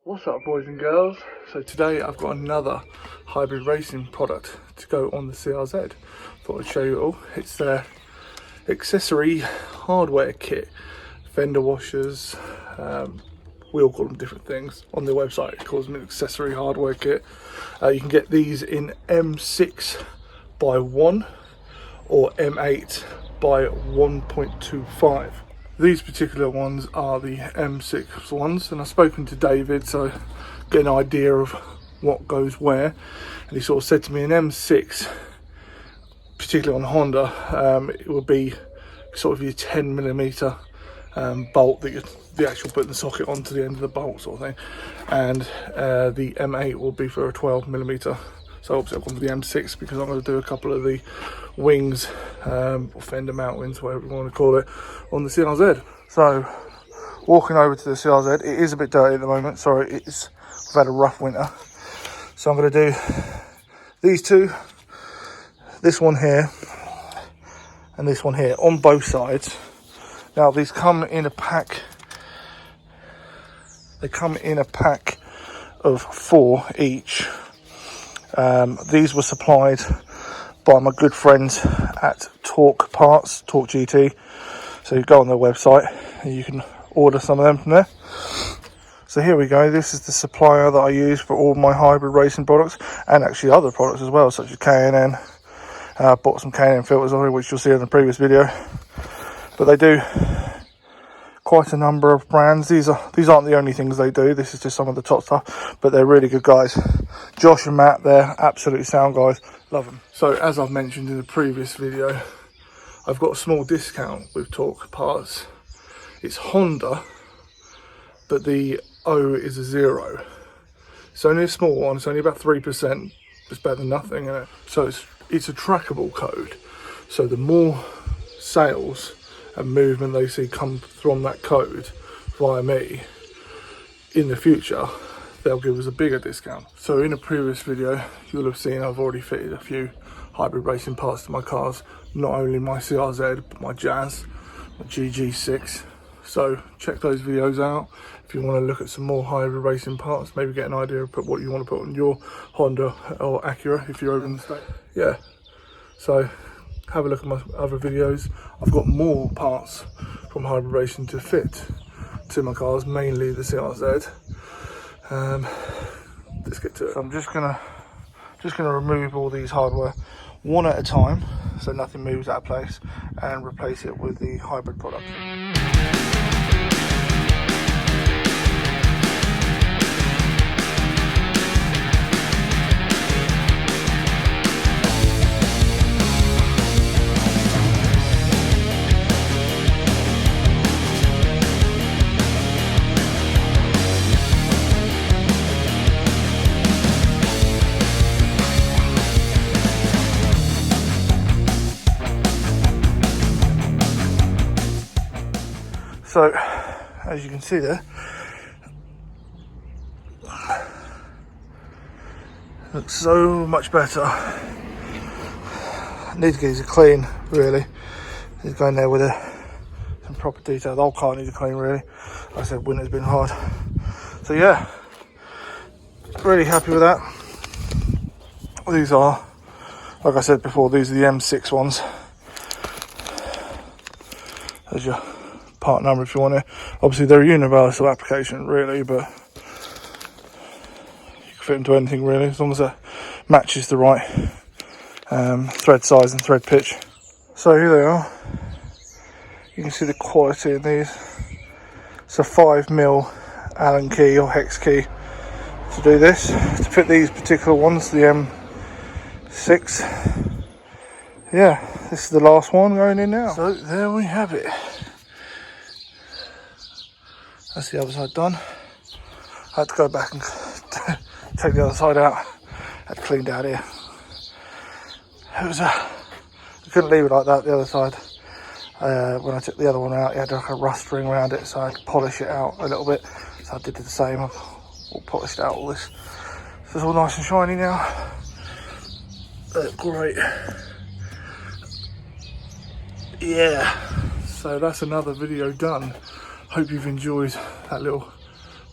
What's up, boys and girls? So today I've got another hybrid racing product to go on the CRZ. Thought I'd show you all. It's their accessory hardware kit, fender washers. We all call them different things. On their website it calls them an accessory hardware kit. You can get these in M6 by 1 or M8 by 1.25. These particular ones are the M6 ones, and I've spoken to David, so get an idea of what goes where. And he sort of said to me, an M6, particularly on Honda, it will be sort of your 10mm bolt that the actual putting the socket onto the end of the bolt sort of thing, and the M8 will be for a 12mm. So obviously I've gone for the M6 because I'm going to do a couple of the wings, or fender mount wings, whatever you want to call it, on the CRZ. So walking over to the CRZ, it is a bit dirty at the moment. Sorry, we've had a rough winter. So I'm going to do these two, this one here and this one here on both sides. Now these come in a pack. They come in a pack of 4 each. These were supplied by my good friends at Torque Parts, Torque GT. So you go on their website and you can order some of them from there. So here we go. This is the supplier that I use for all my hybrid racing products, and actually other products as well, such as K&N. Bought some K&N filters already, which you'll see in the previous video. But they do quite a number of brands. These aren't the only things they do. This is just some of the top stuff, but they're really good guys. Josh and Matt, they're absolutely sound guys. Love them. So as I've mentioned in the previous video, I've got a small discount with Torque Parts. It's Honda, but the O is a 0. It's only a small one. It's only about 3%. It's better than nothing, isn't it? So it's a trackable code. So the more sales and movement they see come from that code via me in the future, they'll give us a bigger discount. So in a previous video you'll have seen I've already fitted a few hybrid racing parts to my cars, not only my CRZ but my Jazz, my GG6. So check those videos out if you want to look at some more hybrid racing parts, maybe get an idea of what you want to put on your Honda or Acura if you're over in the state. Yeah, so have a look at my other videos. I've got more parts from hybrid racing to fit to my cars, mainly the CRZ. Let's get to it. So I'm just gonna remove all these hardware one at a time, so nothing moves out of place, and replace it with the hybrid product. So, as you can see there, looks so much better. Need to get these clean, really. Need to go in there with some proper detail. The whole car needs a clean, really. Like I said, winter's been hard. So yeah, really happy with that. These are, like I said before, these are the M6 ones. There's your part number if you want to. Obviously they're a universal application really, but you can fit them to anything really, as long as it matches the right thread size and thread pitch. So here they are. You can see the quality in these. It's a 5mm Allen key or hex key to do this. To fit these particular ones, the M6. Yeah, this is the last one going in now. So there we have it. That's the other side done. I had to go back and take the other side out. I had cleaned out here. It was I couldn't leave it like that, the other side. When I took the other one out, it had like a rust ring around it, so I had to polish it out a little bit. So I did the same. I've all polished out all this. So it's all nice and shiny now. Great. Yeah. So that's another video done. Hope you've enjoyed that little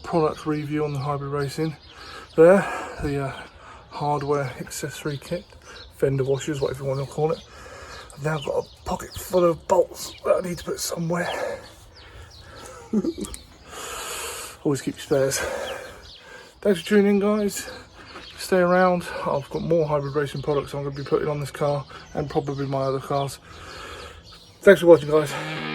product review on the Hybrid Racing. There, the hardware accessory kit, fender washers, whatever you want to call it. I've now got a pocket full of bolts that I need to put somewhere. Always keep spares. Thanks for tuning in, guys. Stay around. I've got more Hybrid Racing products I'm going to be putting on this car and probably my other cars. Thanks for watching, guys.